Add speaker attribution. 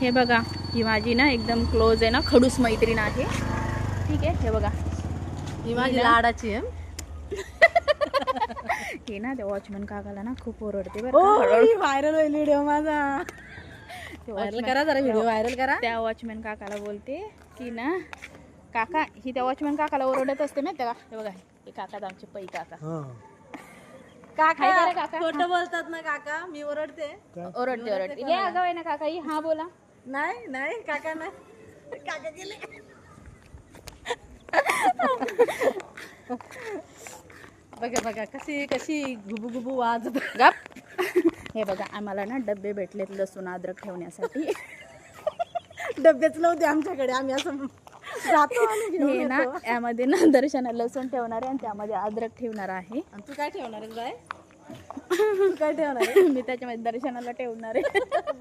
Speaker 1: हे बघा, ही माझी ना एकदम क्लोज आहे ना, खडूस मैत्रीण आहे. ठीक आहे, हे बघा
Speaker 2: ही माझी लाडाची आहे.
Speaker 1: हे ना त्या वॉचमॅन काकाला ना खूप ओरडते बरं
Speaker 2: ओ
Speaker 1: का.
Speaker 2: व्हायरल होईल व्हिडिओ माझा.
Speaker 1: ते
Speaker 2: व्हायरल
Speaker 1: watchman-
Speaker 2: करा जरा, व्हिडिओ व्हायरल करा.
Speaker 1: त्या वॉचमॅन काकाला बोलते की ना, काका ही त्या वॉचमॅन काकाला ओरडत असते माहिती का. हे बघा, हे काका आमचे पै काका.
Speaker 2: काका
Speaker 1: हाय करा काका.
Speaker 2: खोटं बोलतात ना काका, मी ओरडते.
Speaker 1: ओरडते. हे अगं आहे ना काका, ही हा बोला.
Speaker 2: नाही नाही काका नाही, काका गेले. बघा बघा कशी कशी गुबू गुबू वाजत.
Speaker 1: गप. हे बघा, आम्हाला ना डब्बे भेटलेत लसूण अद्रक ठेवण्यासाठी.
Speaker 2: डब्याच नव्हते आमच्याकडे, आम्ही असं जातो आणि घेऊन
Speaker 1: हे ना
Speaker 2: येतो.
Speaker 1: यामध्ये ना दर्शना लसूण ठेवणार आहे आणि त्यामध्ये अद्रक ठेवणार आहे.
Speaker 2: आणि तू काय ठेवणार आहेस बाय? तू काय ठेवणार आहे?
Speaker 1: मी त्याच्यामध्ये दर्शनाला ठेवणार आहे.